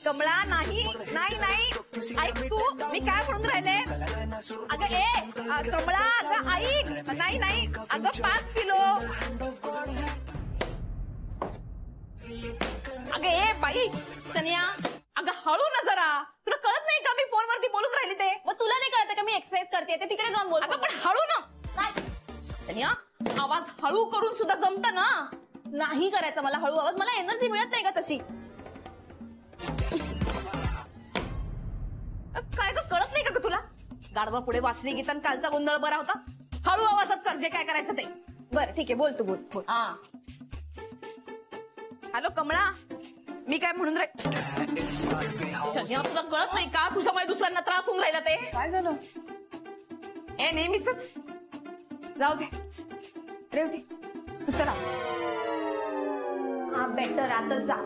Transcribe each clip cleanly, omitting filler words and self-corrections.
कमळा नाही नाही नाही, ऐक तू मी काय म्हणून राहिले. अगं कमळा, अगं ऐक. नाही नाही अगं 5 किलो. अगं बाई शनिया, अगं हळू ना जरा. तुला कळत नाही का मी फोनवरती बोलून राहिली ते. मग तुला नाही कळत का मी एक्सरसाइज करते ते तिकडे जाऊन बोल. अगं पण हळू ना शनिया, आवाज हळू करून सुद्धा जमत ना. नाही करायचा मला हळू आवाज, मला एनर्जी मिळत नाही का तशी. काय ग कळत नाही का तुला. गाढवा पुढे वाचली गीता, कालचा गोंधळ बरा होता. हळू आवाजात कर जे काय करायचं ते. बरं ठीक आहे, बोल तू बोल बोल. हॅलो कमळा, मी काय म्हणून शनिया तुला कळत नाही का तुझ्यामुळे दुसऱ्यांना त्रास होऊन राहिला ते. काय झालं. नेहमीच जाऊ दे रेवती, चला. हा बेटर, आता जा.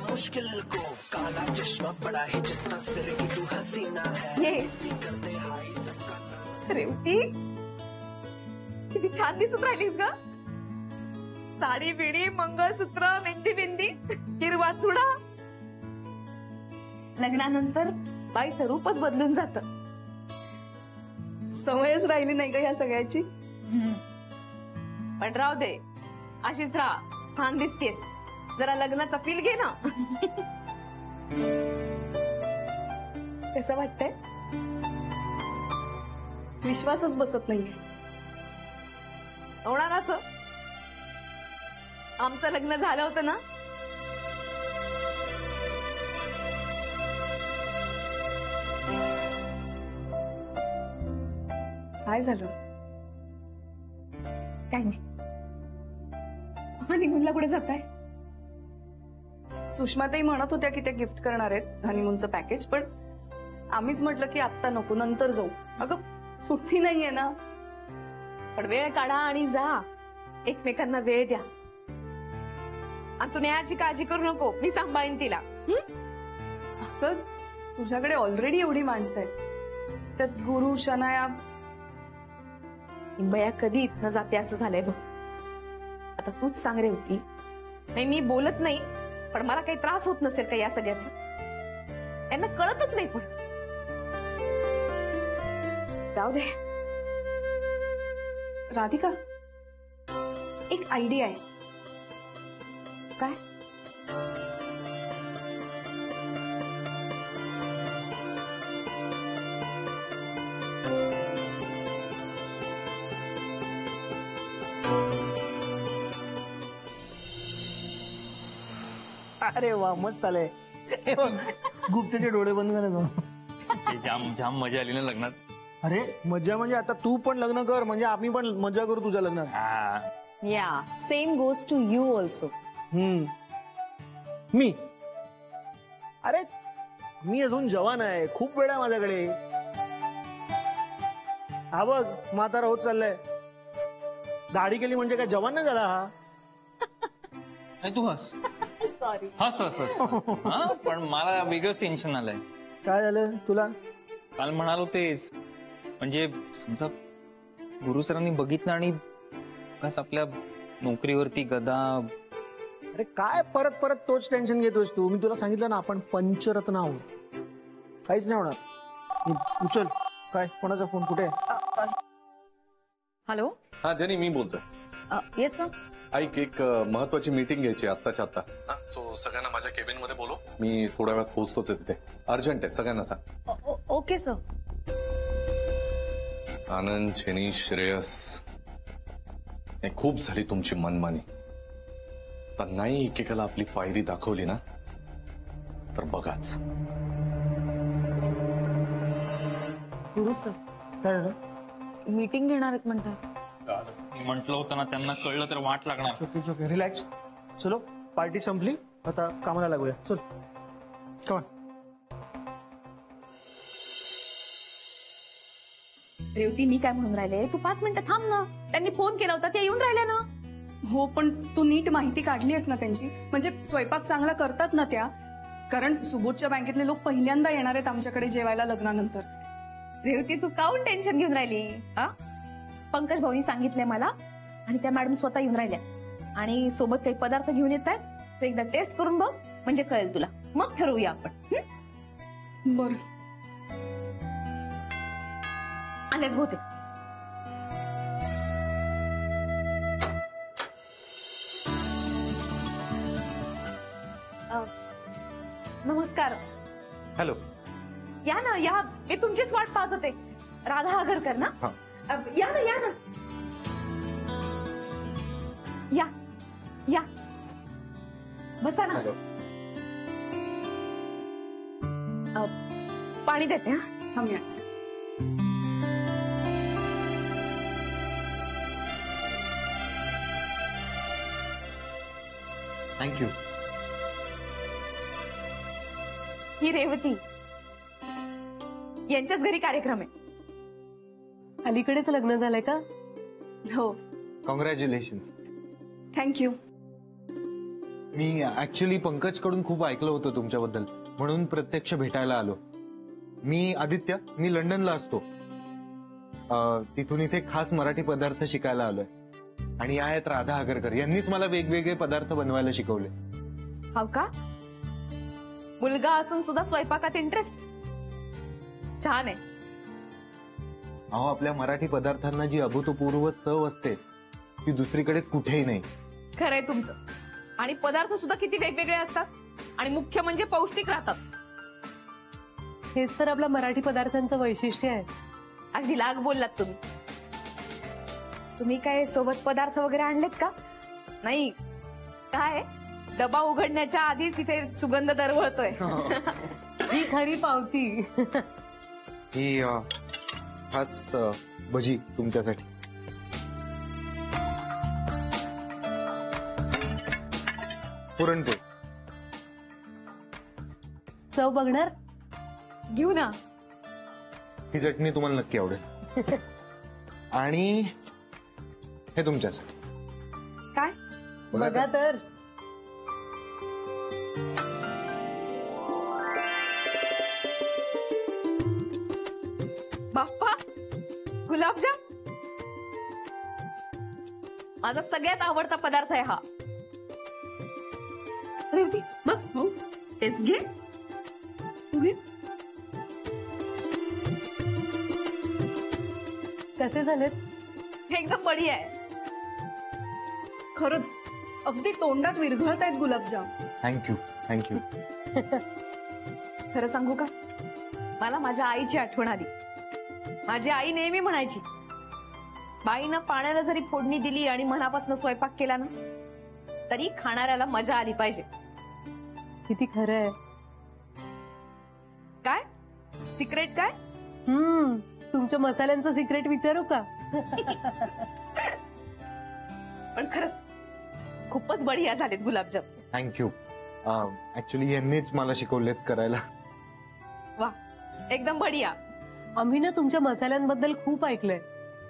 मुश्किल को काला चश्मा पड़ा है जिस तरह सिर की तू हसीना है. रेवती किती छान दिसत राहिलीस ग. साडी बिडी, मंगळसूत्र, मेहंदी बिंदी, हिरवा चुडा. लग्नानंतर बाईचं रूपच बदलून जात. सवयच राहिली नाही का या सगळ्याची. पण राहू दे, अशीच राहा. छान दिसतेस. जरा लग्नाचा फील घे ना. कसं वाटतंय. विश्वासच बसत नाहीये. होणार असं. आमचं लग्न झालं होतं ना. काय झालं. काय नाही. हनीमूनला कुठे जाताय. सुषमाताई म्हणत होत्या की ते गिफ्ट करणार आहेत हनीमूनचं पॅकेज, पण आम्हीच म्हटलं की आत्ता नको, नंतर जाऊ. अगं सुट्टी नाहीये ना. पण वेळ काढा आणि जा. एकमेकांना वेळ द्या. आणि तू न्यायाची काळजी करू नको, मी सांभाळीन तिला. अगं तुझ्याकडे ऑलरेडी एवढी माणसं आहेत. त्यात गुरु, शनाया. बया कधी इथनं जाते असं झालंय बघ. आता तूच सांग रे होती. नाही मी बोलत नाही, पण मला काही त्रास होत नसेल का या सगळ्याचा. यांना कळतच नाही. पण जाऊ दे. राधिका, एक आयडिया आहे. काय. अरे वा, मस्त आलंय. गुप्तेचे डोळे बंद झाले. जाम जाम मजा आली ना लग्नात. अरे मजा म्हणजे आता तू पण लग्न कर, म्हणजे आम्ही पण मजा करू तुझ्या लग्नात. या same goes to you also. मी अरे मी अजून जवान आहे, खूप वेळ आहे माझ्याकडे. हा बघ म्हातारा होत चाललाय. दाढी केली म्हणजे काय जवान नाही झाला हा. तू हस. सॉरी. हस हस हस. पण मला वेगळंच टेन्शन आलंय. काय झालं तुला. काल म्हणालो तेच, म्हणजे समजा गुरु सरांनी बघितलं आणि बस आपल्या नोकरीवरती गदा. अरे काय परत परत तोच टेन्शन घेतोस तू. मी तुला सांगितलं ना आपण पंचरत्न आहोत. काहीच नाही होणार. उचल. काय कोणाचा फोन, कुठे. हॅलो. हा जेनी, मी बोलतोय. Yes sir. ऐक, एक महत्वाची मीटिंग घ्यायची आत्ताच्या आता. सो सगळ्यांना माझ्या केबिन मध्ये बोलव. मी थोड्या वेळात पोहोचतोच आहे तिथे. अर्जंट आहे, सगळ्यांना सांग. Okay sir. Anand, Jenny, Shreyas, खूप झाली तुमची मनमानी. तर नाही एकेकाला आपली पायरी दाखवली ना तर बघाच. गुरु सर, काय झालं. मीटिंग घेणार आहेत म्हणतात. म्हटलं होतं ना, त्यांना कळलं तर वाट लागणार. Okay relax. चलो पार्टी संपली, आता कामाला लागूया. चल कम. रेवती मी काय म्हणून राहिले, तू 5 मिनिटं थांब ना. त्यांनी फोन केला होता, ते येऊन राहिल्या ना. हो पण तू नीट माहिती काढलीस ना त्यांची. म्हणजे स्वयंपाक चांगला करतात ना त्या. कारण सुबोधच्या बँकेतले लोक पहिल्यांदा येणार आहेत आमच्याकडे जेवायला लग्नानंतर. रेवती तू काऊन टेन्शन घेऊन राहिली. पंकज भाऊनी सांगितलंय मला, आणि त्या मॅडम स्वतः येऊन राहिल्या आणि सोबत काही पदार्थ घेऊन येत आहेत. तू एकदा टेस्ट करून बघ, म्हणजे कळेल तुला. मग ठरवूया आपण. बरं. आलेच बहुतेक. नमस्कार. हॅलो. या ना, या. मी तुमचीच वाट पाहत होते. राधा आगरकर ना? हा. या ना, या ना. या या, बसा ना. पाणी देते. हा, थांबूया. थँक्यू. ही रेवती, यांच्याच घरी कार्यक्रम आहे. अलीकडेच लग्न झालंय का? हो, कॉंग्रॅच्युलेशन. थँक्यू. मी ऍक्च्युली पंकज कडून खूप ऐकलं होतं तुमच्याबद्दल, म्हणून प्रत्यक्ष भेटायला आलो. मी आदित्य, मी लंडनला असतो. तिथून इथे खास मराठी पदार्थ शिकायला आलोय. आणि आहेत राधा आगरकर, यांनीच मला वेगवेगळे पदार्थ बनवायला शिकवले. हो का? मुलगा असून सुद्धा स्वयंपाकात इंटरेस्ट. छान आहे. अहो, आपल्या मराठी पदार्थांना जी अभूतपूर्व चव असते ती दुसरीकडे कुठेही नाही. खरंय तुमचं. आणि पदार्थ सुद्धा किती वेगवेगळे असतात, आणि मुख्य म्हणजे पौष्टिक राहतात. हेच तर आपल्या मराठी पदार्थांचं वैशिष्ट्य आहे. अगदी लाग बोललात तुम्ही. तुम्ही काय सोबत पदार्थ वगैरे आणलेत का? नाही काय, डबा उघडण्याच्या आधीच इथे सुगंध दरवळतोय. ही खरी पावती. ही खास भजी तुमच्यासाठी. पुरणपोळी. चव बघणार? घेऊ ना. ही चटणी तुम्हाला नक्की आवडेल. आणि हे तुमच्यासाठी. काय? बघा तर. बाप्पा, गुलाबजाम. माझा सगळ्यात आवडता पदार्थ आहे हा. रेवती बघ. हो, टेस्ट घे. तू घे. कसे झालेत? एकदम बढिया आहे. खरंच अगदी तोंडात विरघळत आहेत गुलाबजाम. थँक्यू. थँक्यू. खरं सांगू का, मला माझ्या आईची आठवण आली. माझी आई नेहमी म्हणायची, बाईनं पाण्याला जरी फोडणी दिली आणि मनापासून स्वयंपाक केला ना, तरी खाणाऱ्याला मजा आली पाहिजे. किती खरं आहे. काय सिक्रेट? काय तुमच्या मसाल्यांचं सिक्रेट विचारू का? पण खरंच खूपच बढिया झालेत गुलाबजाम. थँक्यू. ऍक्च्युली यांनीच मला शिकवलेत करायला. वा, एकदम बढिया. आम्ही ना तुमच्या मसाल्यांबद्दल खूप ऐकलंय.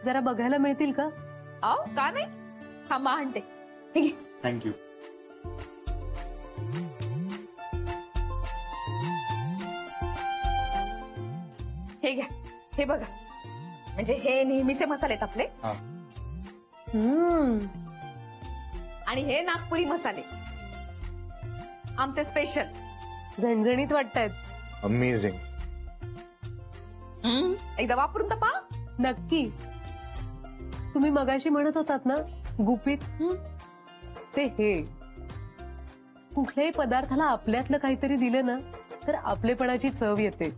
जरा बघायला मिळतील का? आओ, का नाही. थांबा आणते. हे घे. थँक्यू. हे घ्या. हे बघा, म्हणजे हे नेहमीचे मसाले आहेत आपले. आणि हे नागपुरी मसाले आमचे स्पेशल. झणझणीत वाटतायत. अमेझिंग. एकदा वापरून तर पहा. नक्की. तुम्ही मगाशी म्हणत होतात ना गुपित, ते हे. कुठल्याही पदार्थाला आपल्यातलं काहीतरी दिलं ना तर आपलेपणाची चव येते.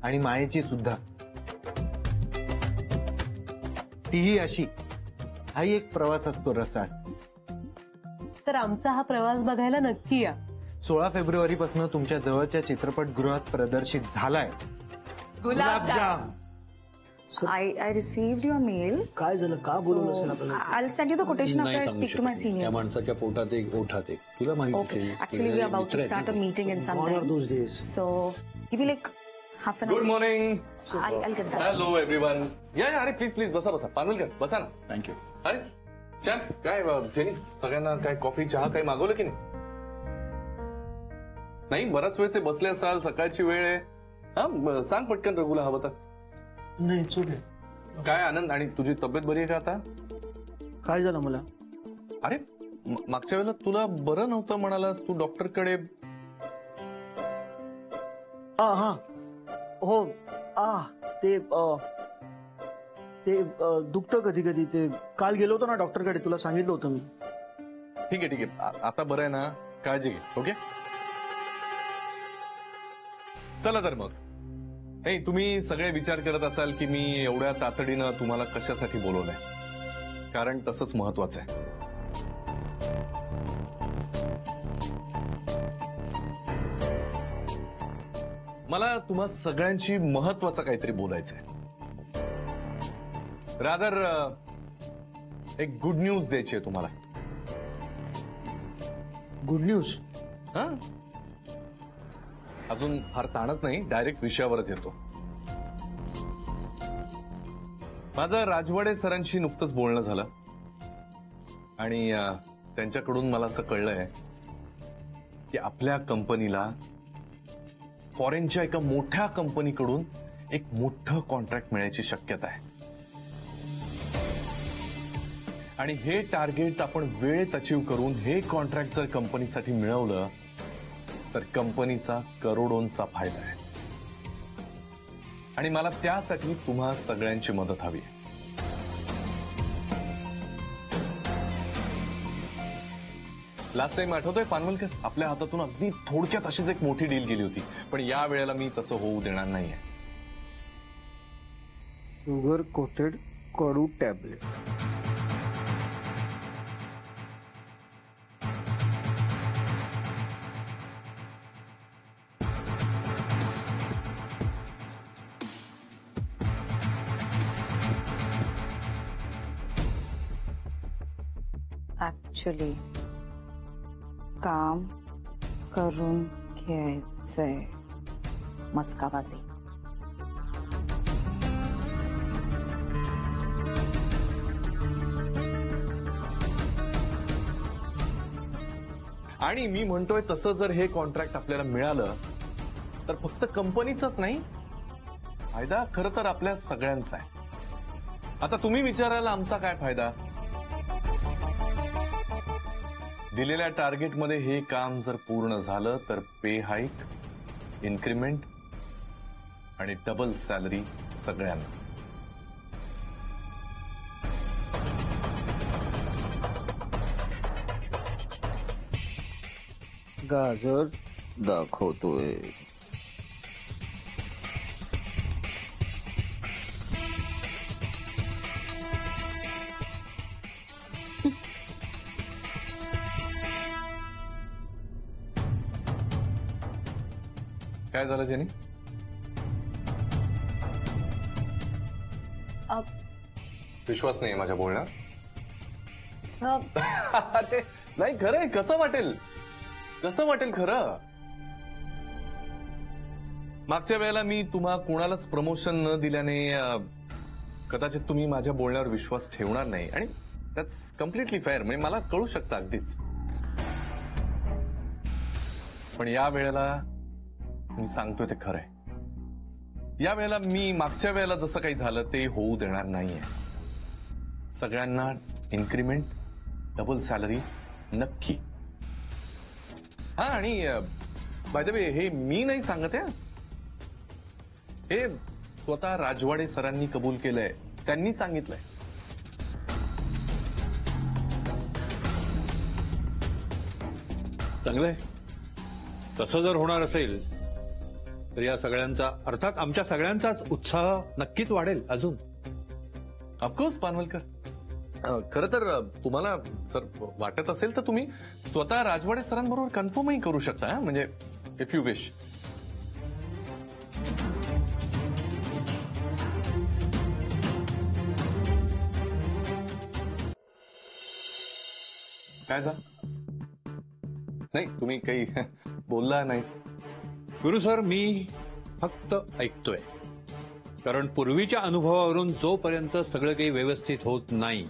आणि मायेची सुद्धा. तीही अशी. हाही एक प्रवास असतो रसाळ. तर आमचा हा प्रवास बघायला नक्की या. 16 फेब्रुवारी पासून तुमच्या जवळच्या चित्रपटगृहात प्रदर्शित झालाय गुलाबजाम. I received your mail. काय झालं? का बोलून असेल आपल्याला? I'll send you the quotation after I नाही सांगू speak to my शकत. त्या seniors. माणसाच्या पोटात एक ओठात एक तुला माहिती Okay. Actually, we are about to start a meeting in some time. So, give me like half an good hour. Morning. I'll get that. Hello everyone. या अरे प्लीज प्लीज बसा बसा. पानवलकर बसा ना. थँक्यू. अरे छान. काय जेनी, सगळ्यांना काय कॉफी चहा काही मागवलं की नाही? नाही, बराच वेळचे बसले असाल, सकाळची वेळ आहे. हा, सांग पटकन रघुला हवं तर. नाही, चुके. काय आनंद, आणि तुझी तब्येत बरी आहे का आता? काय झालं मला? अरे मागच्या वेळेला तुला बरं नव्हतं म्हणालास, तू डॉक्टरकडे. हा हो ते दुखतं कधी कधी. ते काल गेलो होतो ना डॉक्टरकडे, तुला सांगितलं होतं मी. ठीक आहे आता बरं आहे ना, काळजी घे. ओके चला तर मग. नाही, तुम्ही सगळे विचार करत असाल की मी एवढ्या तातडीनं तुम्हाला कशासाठी बोलवलंय, कारण तसंच महत्वाचं आहे. मला तुम्हा सगळ्यांशी महत्वाचं काहीतरी बोलायचंय. रादर एक गुड न्यूज द्यायची आहे तुम्हाला. Good news? हा, अजून फार ताणत नाही, डायरेक्ट विषयावरच येतो. माझं राजवाडे सरांशी नुकतंच बोलणं झालं आणि त्यांच्याकडून मला असं कळलंय की आपल्या कंपनीला फॉरेनच्या एका मोठ्या कंपनीकडून एक मोठं कॉन्ट्रॅक्ट मिळायची शक्यता आहे. आणि हे टार्गेट आपण वेळेत अचीव करून हे कॉन्ट्रॅक्ट जर कंपनीसाठी मिळवलं तर कंपनीचा करोडोंचा फायदा आहे. आणि मला त्यासाठी तुम्हा सगळ्यांची मदत हवी आहे. लास्ट टाइम आठवतोय पानवलकर, आपल्या हातातून अगदी थोडक्यात अशीच एक मोठी डील गेली होती, पण या वेळेला मी तसं होऊ देणार नाहीये. शुगर कोटेड कडू टॅबलेट. ऍक्च्युली काम करून घ्यायचंय, मस्काबाजी. आणि मी म्हणतोय तसं जर हे कॉन्ट्रॅक्ट आपल्याला मिळालं तर फक्त कंपनीचाच नाही, फायदा खरं तर आपल्या सगळ्यांचा आहे. आता तुम्ही विचारायला आमचा काय फायदा? दिलेल्या टार्गेटमध्ये हे काम जर पूर्ण झालं तर पे हाईक, इन्क्रीमेंट आणि डबल सॅलरी सगळ्यांना. गाजर दाखवतोय. काय झालं जेनी? विश्वास नाही माझ्या बोलण्यात? अरे नाही, खरंय. कसं वाटेल, कसं वाटेल खरं? मागच्या वेळेला मी तुम्हा कोणालाच प्रमोशन न दिल्याने कदाचित तुम्ही माझ्या बोलण्यावर विश्वास ठेवणार नाही, आणि दॅट्स कम्प्लिटली फेअर. म्हणजे मला कळू शकतं अगदीच. पण या वेळेला मी सांगतोय ते खरंय. या वेळेला मी मागच्या वेळेला जसं काही झालं ते होऊ देणार नाहीये. सगळ्यांना इन्क्रीमेंट, डबल सॅलरी नक्की. हा, आणि बाय द वे हे मी नाही सांगत आहे, हे स्वतः राजवाडे सरांनी कबूल केलंय, त्यांनी सांगितलंय. चांगलंय. तसं जर होणार असेल तर या सगळ्यांचा, अर्थात आमच्या सगळ्यांचाच उत्साह नक्कीच वाढेल अजून. ऑफकोर्स पानवलकर, खरं तर तुम्हाला जर वाटत असेल तर तुम्ही स्वतः राजवाडे सरांबरोबर कन्फर्मही करू शकता. म्हणजे इफ यू विश. काय झालं? नाही, तुम्ही काही बोलला नाही. गुरु सर, मी फक्त ऐकतोय, कारण पूर्वीच्या अनुभवावरून जोपर्यंत सगळं काही व्यवस्थित होत नाही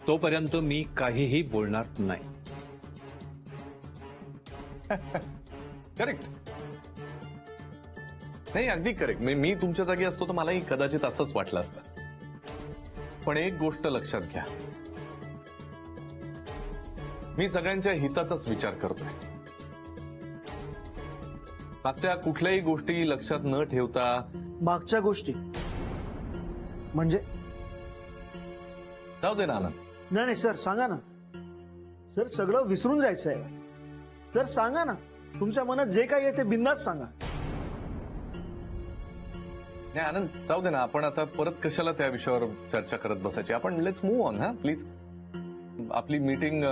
तोपर्यंत मी काहीही बोलणार नाही. करेक्ट. नाही, अगदी करेक्ट. मी तुमच्या जागी असतो तर मलाही कदाचित असंच वाटलं असतं. पण एक गोष्ट लक्षात घ्या, मी सगळ्यांच्या हिताचाच विचार करतोय. मागच्या कुठल्याही गोष्टी लक्षात न ठेवता. मागच्या गोष्टी म्हणजे? जाऊ दे ना आनंद. नाही नाही सर, सांगा ना सर. सगळं विसरून जायचं आहे तर सांगा ना. तुमच्या मनात जे काही आहे ते बिंदास सांगा. नाही आनंद, जाऊ दे ना. आपण आता परत कशाला त्या विषयावर चर्चा करत बसायची. आपण लेट्स मूव्ह ऑन. हा प्लीज. आपली मीटिंग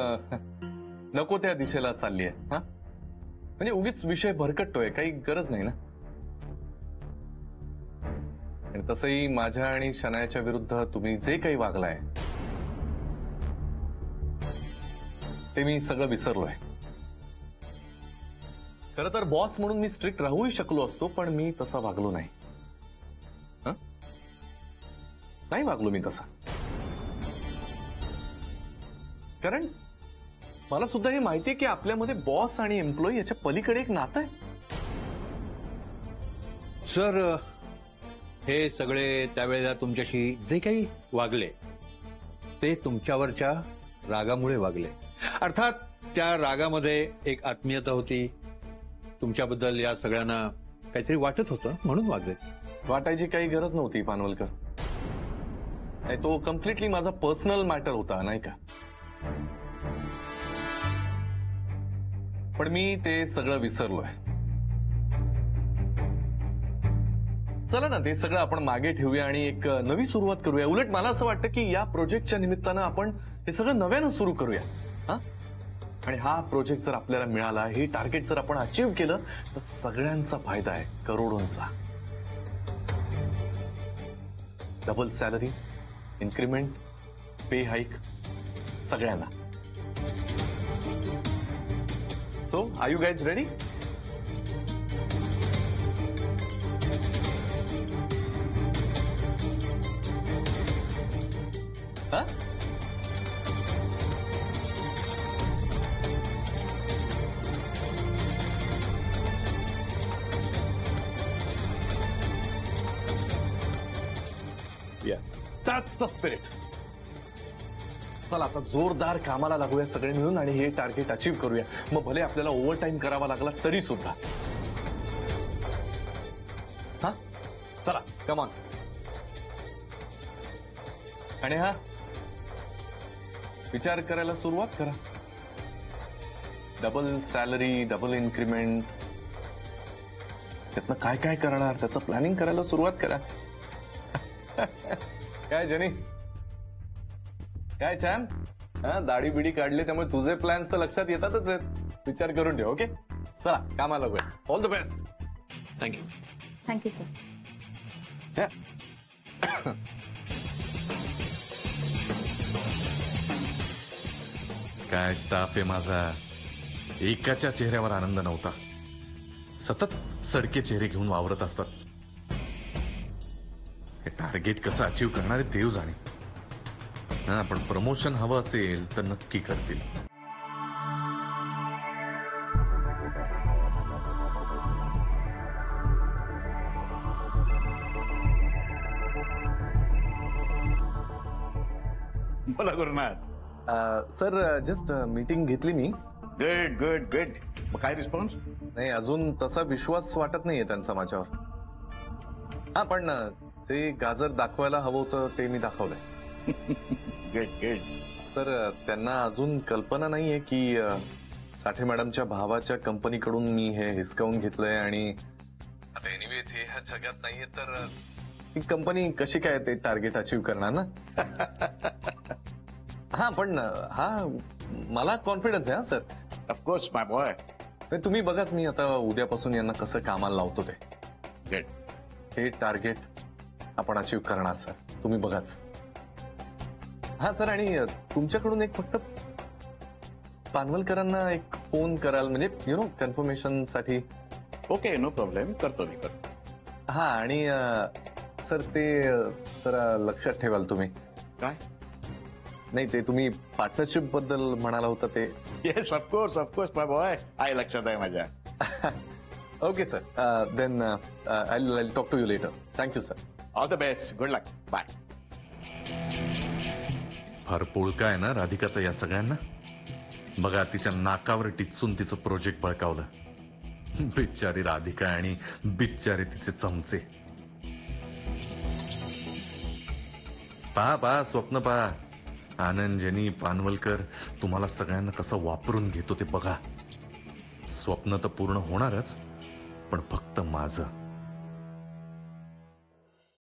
नको त्या दिशेला चालली आहे. हा म्हणजे उगीच विषय भरकटतोय, काही गरज नाही ना. आणि तसंही माझ्या आणि शनायाच्या विरुद्ध तुम्ही जे काही वागलाय ते मी सगळं विसरलोय. खरं तर बॉस म्हणून मी स्ट्रिक्ट राहूही शकलो असतो, पण मी तसा वागलो नाही. नाही वागलो मी तसा. कारण मला सुद्धा हे माहितीये की आपल्यामध्ये बॉस आणि एम्प्लॉई याच्या पलीकडे एक नातं आहे. सर, हे सगळे त्यावेळेला तुमच्याशी जे काही वागले ते तुमच्यावरच्या रागामुळे वागले. अर्थात त्या रागामध्ये एक आत्मीयता होती. तुमच्याबद्दल या सगळ्यांना काहीतरी वाटत होतं म्हणून वागले. वाटायची काही गरज नव्हती पानवलकर. नाही, तो कम्प्लिटली माझा पर्सनल मॅटर होता, नाही का. पण मी ते सगळं विसरलोय. चला ना, ते सगळं आपण मागे ठेवूया आणि एक नवी सुरुवात करूया. उलट मला असं वाटतं की या प्रोजेक्टच्या निमित्तानं आपण हे सगळं नव्यानं सुरू करूया. हा, आणि हा प्रोजेक्ट जर आपल्याला मिळाला, हे टार्गेट जर आपण अचीव्ह केलं तर सगळ्यांचा फायदा आहे, करोडोंचा. Double salary, increment, pay hike, सगळ्यांना. So are you guys ready? हा, That's the spirit. चला आता जोरदार कामाला लागूया सगळे मिळून आणि हे टार्गेट अचीव्ह करूया. मग भले आपल्याला ओव्हर टाइम करावा लागला तरी सुद्धा. हा, चला कम ऑन. आणि हा, विचार करायला सुरुवात करा. डबल सॅलरी, डबल इन्क्रीमेंट, त्यातनं काय काय करणार त्याचं प्लॅनिंग करायला सुरुवात करा. काय जनी, काय चॅम्प, हा दाढी बिडी काढली त्यामुळे तुझे प्लॅन्स तर लक्षात येतातच आहेत. विचार करून ठेव. ओके, चला कामाला लागूया. All the best. Thank you. Thank you sir. काय स्टाफ आहे माझा. एकाच्या चेहऱ्यावर आनंद नव्हता. सतत सडके चेहरे घेऊन वावरत असतात. हे टार्गेट कसं अचीव्ह करणारे देव जाणे. हा, पण प्रमोशन हवं असेल तर नक्की करतील. बोला गुरुनाथ. सर, जस्ट मीटिंग घेतली मी. Good good good. मग काय रिस्पॉन्स? नाही, अजून तसा विश्वास वाटत नाहीये त्यांचा माझ्यावर. हा, पण ते गाजर दाखवायला हवं होतं ते मी दाखवलंय. Good good. तर त्यांना अजून कल्पना नाहीये की साठे मॅडमच्या भावाच्या कंपनीकडून मी हे हिसकावून घेतलंय. आणि आता एनिवे ते ह्या जगात नाहीये तर ती कंपनी कशी काय ते टार्गेट अचीव्ह करणार ना. हा, पण हा मला कॉन्फिडन्स आहे. हा सर. Of course my boy. तुम्ही बघाच, मी आता उद्यापासून यांना कसं कामाला लावतो ते. गुड. हे टार्गेट आपण अचीव्ह करणार सर, तुम्ही बघाच. हा सर, आणि तुमच्याकडून एक फक्त पानवलकरांना एक फोन कराल, म्हणजे यु नो कन्फर्मेशन साठी. Okay, no problem. करतो मी, करतो. हा, आणि सर ते जरा लक्षात ठेवाल तुम्ही. काय? नाही, ते तुम्ही पार्टनरशिप बद्दल म्हणाला होता ते. Yes, of course of course my boy. आहे, लक्षात आहे माझ्या. Okay sir, then I talk to you later. Thank you sir. All the best. Good luck. Bye. फार पोळका आहे ना राधिकाचा या सगळ्यांना. बघा तिच्या नाकावर टिचून तिचं प्रोजेक्ट बळकावलं. बिचारी राधिका आणि बिचारे तिचे चमचे. पहा स्वप्न पहा. आनंद, जेनी, पानवलकर तुम्हाला सगळ्यांना कसं वापरून घेतो ते बघा. स्वप्न तर पूर्ण होणारच, पण फक्त माझं.